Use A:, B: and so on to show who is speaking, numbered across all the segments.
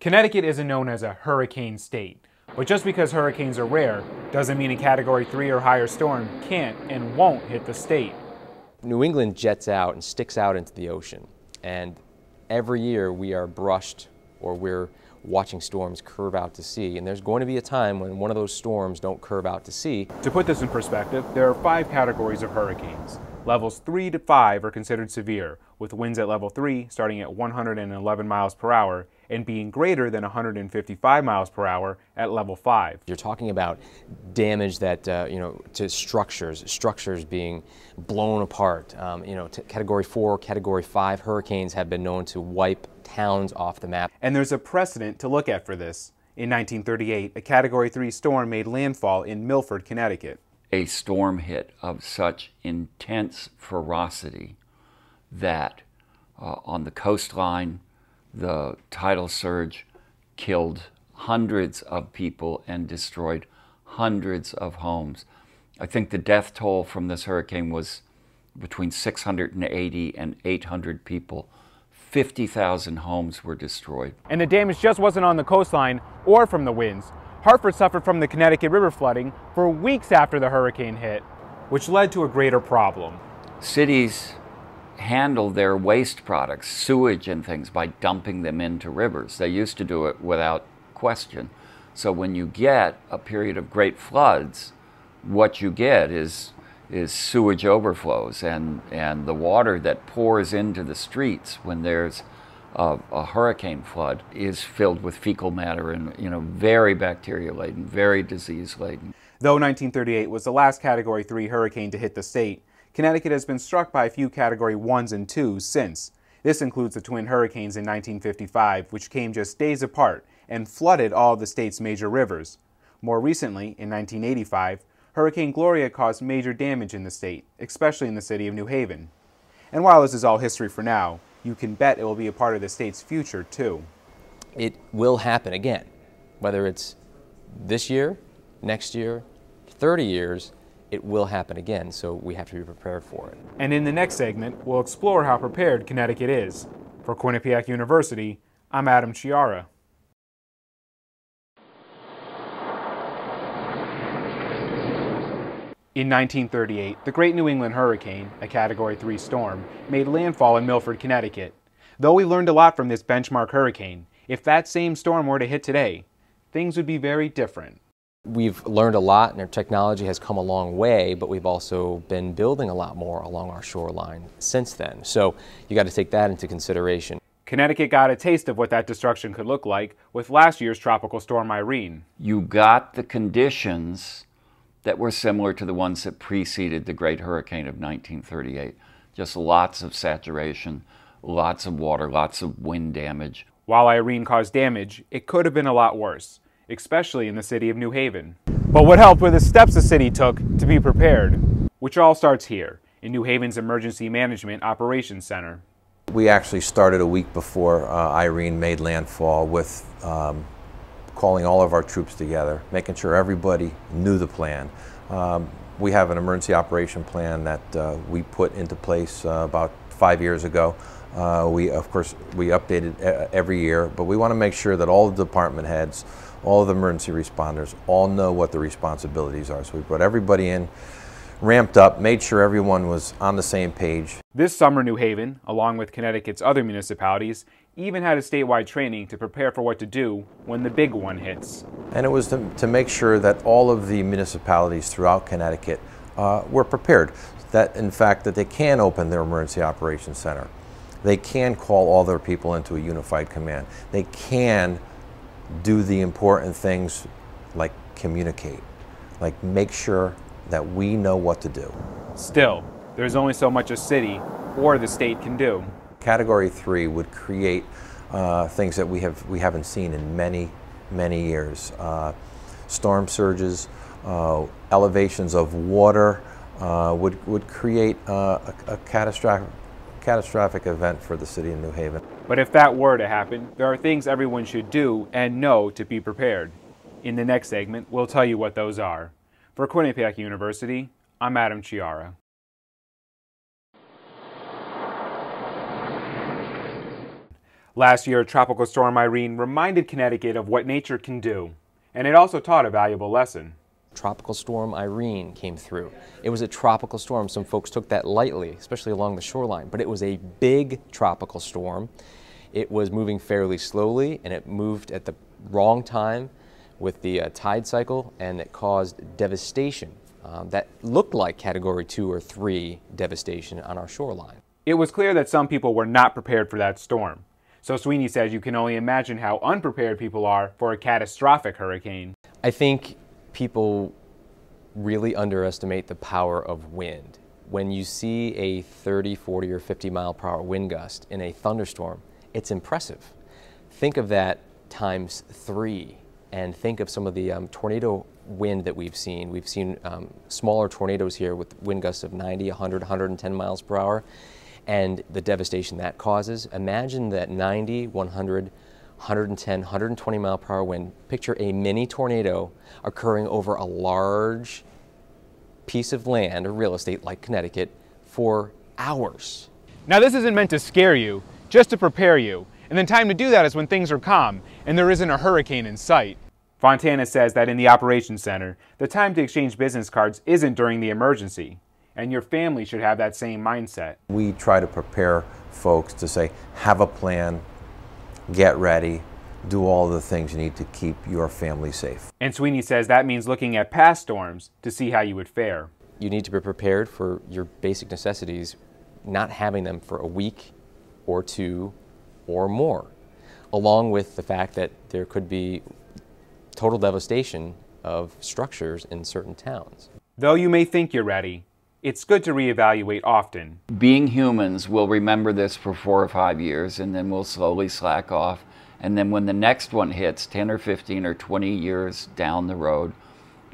A: Connecticut isn't known as a hurricane state, but just because hurricanes are rare doesn't mean a Category 3 or higher storm can't and won't hit the state.
B: New England jets out and sticks out into the ocean, and every year we are brushed or we're watching storms curve out to sea, and there's going to be a time when one of those storms don't curve out to sea.
A: To put this in perspective, there are 5 categories of hurricanes. Levels 3 to 5 are considered severe, with winds at level 3 starting at 111 miles per hour and being greater than 155 miles per hour at level 5.
B: You're talking about damage that, to structures being blown apart. Category 4, Category 5 hurricanes have been known to wipe towns off the map.
A: And there's a precedent to look at for this. In 1938, a Category 3 storm made landfall in Milford, Connecticut.
C: A storm hit of such intense ferocity that on the coastline, the tidal surge killed hundreds of people and destroyed hundreds of homes. I think the death toll from this hurricane was between 680 and 800 people. 50,000 homes were destroyed.
A: And the damage just wasn't on the coastline or from the winds. Hartford suffered from the Connecticut River flooding for weeks after the hurricane hit, which led to a greater problem.
C: Cities handle their waste products, sewage and things, by dumping them into rivers. They used to do it without question. So when you get a period of great floods, what you get is sewage overflows, and the water that pours into the streets when there's a hurricane flood is filled with fecal matter and very bacteria laden, very disease laden.
A: Though 1938 was the last Category 3 hurricane to hit the state, Connecticut has been struck by a few Category 1s and 2s since. This includes the twin hurricanes in 1955, which came just days apart and flooded all of the state's major rivers. More recently, in 1985, Hurricane Gloria caused major damage in the state, especially in the city of New Haven. And while this is all history for now, you can bet it will be a part of the state's future too.
B: It will happen again, whether it's this year, next year, 30 years, it will happen again, so we have to be prepared for it.
A: And in the next segment, we'll explore how prepared Connecticut is. For Quinnipiac University, I'm Adam Chiara. In 1938, the Great New England Hurricane, a Category 3 storm, made landfall in Milford, Connecticut. Though we learned a lot from this benchmark hurricane, if that same storm were to hit today, things would be very different.
B: We've learned a lot and our technology has come a long way, but we've also been building a lot more along our shoreline since then. So you got to take that into consideration.
A: Connecticut got a taste of what that destruction could look like with last year's tropical storm Irene.
C: You got the conditions that were similar to the ones that preceded the Great Hurricane of 1938. Just lots of saturation, lots of water, lots of wind damage.
A: While Irene caused damage, it could have been a lot worse, especially in the city of New Haven. But what helped were the steps the city took to be prepared, which all starts here, in New Haven's Emergency Management Operations Center.
D: We actually started a week before Irene made landfall with calling all of our troops together, making sure everybody knew the plan. We have an emergency operation plan that we put into place about 5 years ago. Of course, we update it every year, but we want to make sure that all the department heads, all of the emergency responders, all know what the responsibilities are. So we brought everybody in, ramped up, made sure everyone was on the same page.
A: This summer, New Haven, along with Connecticut's other municipalities, even had a statewide training to prepare for what to do when the big one hits.
D: And it was to make sure that all of the municipalities throughout Connecticut were prepared, that in fact that they can open their emergency operations center. They can call all their people into a unified command. They can do the important things like communicate, like make sure that we know what to do.
A: Still, there's only so much a city or the state can do.
D: Category 3 would create things that we haven't seen in many years. Storm surges, elevations of water would create a catastrophic event for the city of New Haven.
A: But if that were to happen, there are things everyone should do and know to be prepared. In the next segment, we'll tell you what those are. For Quinnipiac University, I'm Adam Chiara. Last year, Tropical Storm Irene reminded Connecticut of what nature can do, and it also taught a valuable lesson.
B: Tropical Storm Irene came through. It was a tropical storm. Some folks took that lightly, especially along the shoreline, but it was a big tropical storm. It was moving fairly slowly, and it moved at the wrong time with the tide cycle, and it caused devastation that looked like Category 2 or 3 devastation on our shoreline.
A: It was clear that some people were not prepared for that storm. So Sweeney says you can only imagine how unprepared people are for a catastrophic hurricane.
B: I think people really underestimate the power of wind. When you see a 30, 40, or 50 mile per hour wind gust in a thunderstorm, it's impressive. Think of that times 3, and think of some of the tornado wind that we've seen. We've seen smaller tornadoes here with wind gusts of 90, 100, 110 miles per hour, and the devastation that causes. Imagine that 90, 100, 110, 120 mile per hour wind. Picture a mini tornado occurring over a large piece of land or real estate like Connecticut for hours.
A: Now this isn't meant to scare you, just to prepare you. And the time to do that is when things are calm and there isn't a hurricane in sight. Fontana says that in the Operations Center, the time to exchange business cards isn't during the emergency. And your family should have that same mindset.
D: We try to prepare folks to say, have a plan, get ready, do all the things you need to keep your family safe.
A: And Sweeney says that means looking at past storms to see how you would fare.
B: You need to be prepared for your basic necessities, not having them for a week or 2 or more, along with the fact that there could be total devastation of structures in certain towns.
A: Though you may think you're ready, it's good to reevaluate often.
C: Being humans, we'll remember this for 4 or 5 years, and then we'll slowly slack off. And then when the next one hits, 10 or 15 or 20 years down the road,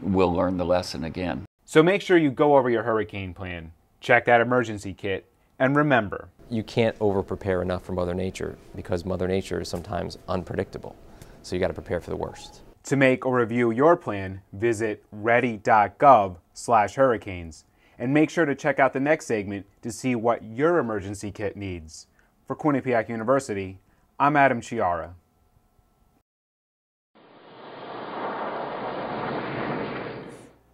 C: we'll learn the lesson again.
A: So make sure you go over your hurricane plan, check that emergency kit, and remember,
B: you can't over-prepare enough for Mother Nature because Mother Nature is sometimes unpredictable. So you got to prepare for the worst.
A: To make or review your plan, visit ready.gov/hurricanes. And make sure to check out the next segment to see what your emergency kit needs. For Quinnipiac University, I'm Adam Chiara.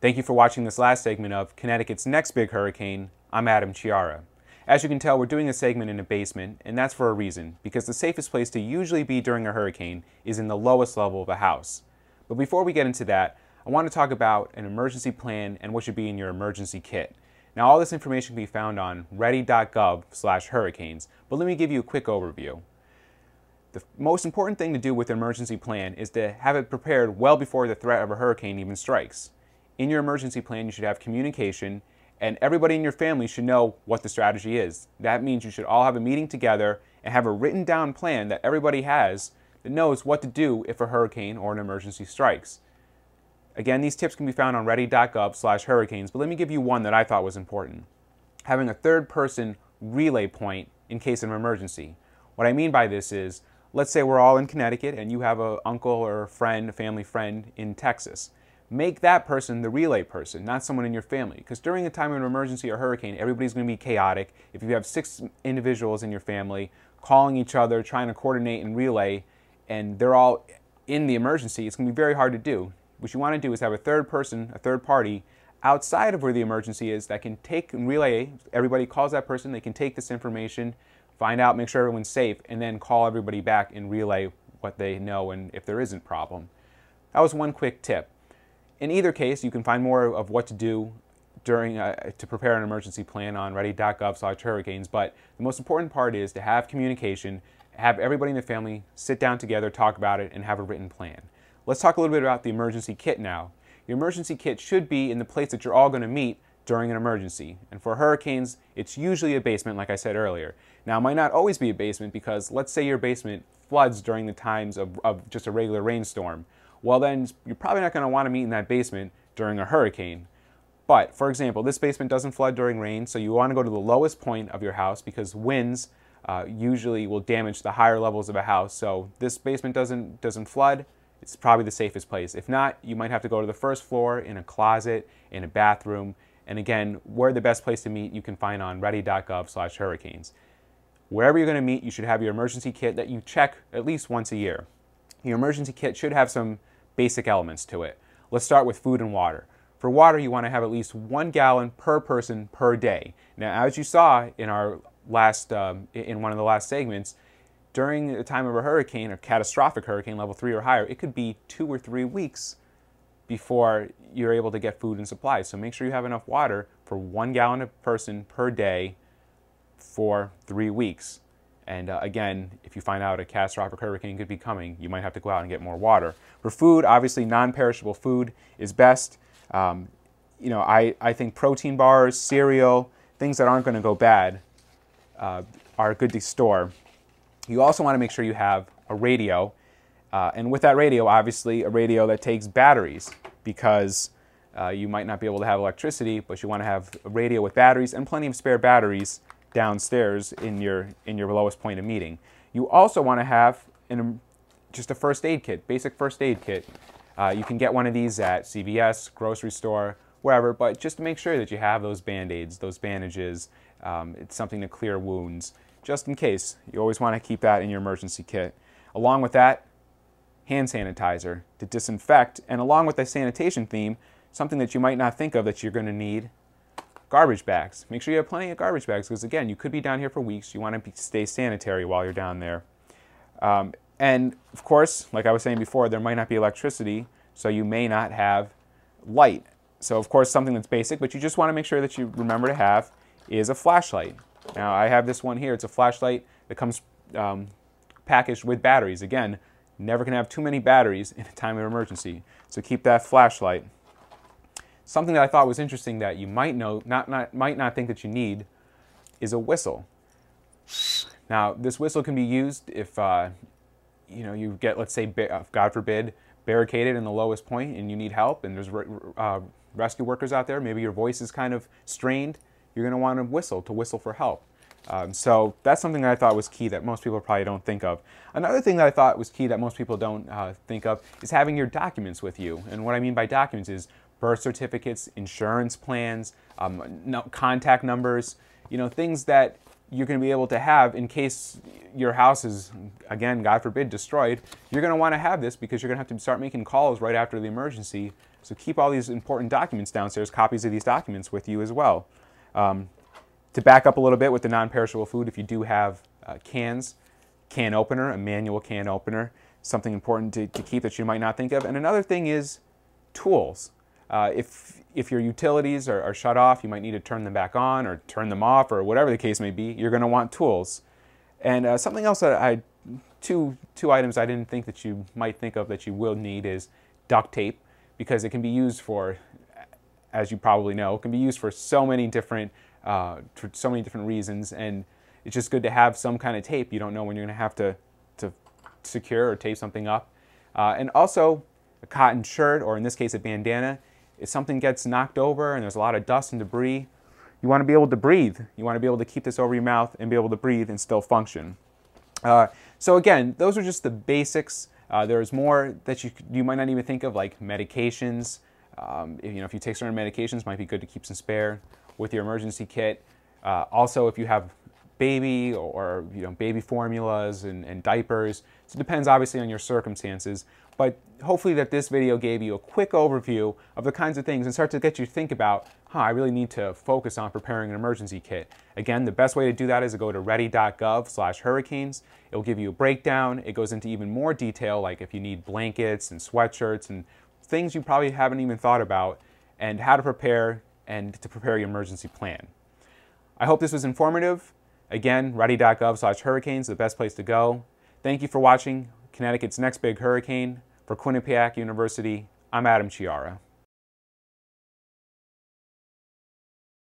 A: Thank you for watching this last segment of Connecticut's Next Big Hurricane. I'm Adam Chiara. As you can tell, we're doing a segment in a basement, and that's for a reason, because the safest place to usually be during a hurricane is in the lowest level of a house. But before we get into that, I want to talk about an emergency plan and what should be in your emergency kit. Now, all this information can be found on ready.gov/hurricanes, but let me give you a quick overview. The most important thing to do with an emergency plan is to have it prepared well before the threat of a hurricane even strikes. In your emergency plan, you should have communication, and everybody in your family should know what the strategy is. That means you should all have a meeting together and have a written down plan that everybody has that knows what to do if a hurricane or an emergency strikes. Again, these tips can be found on ready.gov/hurricanes, but let me give you one that I thought was important. Having a third-person relay point in case of an emergency. What I mean by this is, let's say we're all in Connecticut and you have an uncle or a friend, a family friend in Texas. Make that person the relay person, not someone in your family. Because during a time of an emergency or hurricane, everybody's going to be chaotic. If you have 6 individuals in your family calling each other, trying to coordinate and relay, and they're all in the emergency, it's going to be very hard to do. What you want to do is have a third person, a third party, outside of where the emergency is that can take and relay. Everybody calls that person, they can take this information, find out, make sure everyone's safe, and then call everybody back and relay what they know and if there isn't a problem. That was one quick tip. In either case, you can find more of what to do during to prepare an emergency plan on ready.gov/hurricanes, but the most important part is to have communication, have everybody in the family sit down together, talk about it, and have a written plan. Let's talk a little bit about the emergency kit now. Your emergency kit should be in the place that you're all going to meet during an emergency. And for hurricanes, it's usually a basement, like I said earlier. Now, it might not always be a basement because let's say your basement floods during the times of just a regular rainstorm. Well, then you're probably not going to want to meet in that basement during a hurricane. But, for example, this basement doesn't flood during rain, so you want to go to the lowest point of your house because winds usually will damage the higher levels of a house. So this basement doesn't flood. It's probably the safest place. If not, you might have to go to the first floor, in a closet, in a bathroom. And again, where the best place to meet you can find on ready.gov/hurricanes. wherever you're going to meet, you should have your emergency kit that you check at least once a year. Your emergency kit should have some basic elements to it. Let's start with food and water. For water, you want to have at least 1 gallon per person per day. Now, as you saw in our last, in one of the last segments, during the time of a hurricane, a catastrophic hurricane, level 3 or higher, it could be 2 or 3 weeks before you're able to get food and supplies. So make sure you have enough water for 1 gallon a person per day for 3 weeks. And again, if you find out a catastrophic hurricane could be coming, you might have to go out and get more water. For food, obviously non-perishable food is best. You know, I think protein bars, cereal, things that aren't going to go bad are good to store. You also want to make sure you have a radio. And with that radio, obviously, a radio that takes batteries, because you might not be able to have electricity, but you want to have a radio with batteries and plenty of spare batteries downstairs in your lowest point of meeting. You also want to have just a first aid kit, basic first aid kit. You can get one of these at CVS, grocery store, wherever, but just to make sure that you have those Band-Aids, those bandages, it's something to clear wounds, just in case. You always want to keep that in your emergency kit. Along with that, hand sanitizer to disinfect, and along with the sanitation theme, something that you might not think of that you're going to need, garbage bags. Make sure you have plenty of garbage bags, because again, you could be down here for weeks. You want to stay sanitary while you're down there. And of course, like I was saying before, there might not be electricity, so you may not have light. So of course, something that's basic, but you just want to make sure that you remember to have is a flashlight. Now I have this one here. It's a flashlight that comes packaged with batteries. Again, never can have too many batteries in a time of emergency, so keep that flashlight. Something that I thought was interesting that you might might not think that you need is a whistle. Now, this whistle can be used if you know, you get, let's say, God forbid, barricaded in the lowest point and you need help, and there's rescue workers out there. Maybe your voice is kind of strained. You're going to want to whistle for help. So that's something that I thought was key that most people probably don't think of. Another thing that I thought was key that most people don't think of is having your documents with you. And what I mean by documents is birth certificates, insurance plans, contact numbers, you know, things that you're going to be able to have in case your house is, again, God forbid, destroyed. You're going to want to have this because you're going to have to start making calls right after the emergency. So keep all these important documents downstairs, copies of these documents with you as well. To back up a little bit with the non-perishable food, if you do have cans, can opener, a manual can opener, something important to keep that you might not think of. And another thing is tools. If your utilities are shut off, you might need to turn them back on or turn them off or whatever the case may be. You're going to want tools. And something else that two items I didn't think that you might think of that you will need is duct tape, because it can be used for, as you probably know, it can be used for so many different reasons, and it's just good to have some kind of tape. You don't know when you're going to have to secure or tape something up. And also a cotton shirt, or in this case a bandana. If something gets knocked over and there's a lot of dust and debris, you want to be able to breathe. You want to be able to keep this over your mouth and be able to breathe and still function. So again, those are just the basics. There's more that you might not even think of, like medications. If you take certain medications, it might be good to keep some spare with your emergency kit. Also, if you have baby or baby formulas and diapers, so it depends obviously on your circumstances. But hopefully that this video gave you a quick overview of the kinds of things and start to get you to think about, I really need to focus on preparing an emergency kit. Again, the best way to do that is to go to ready.gov/hurricanes. It will give you a breakdown. It goes into even more detail, like if you need blankets and sweatshirts and things you probably haven't even thought about, and how to prepare and to prepare your emergency plan. I hope this was informative. Again, ready.gov/hurricanes, the best place to go. Thank you for watching Connecticut's Next Big Hurricane. For Quinnipiac University, I'm Chiara.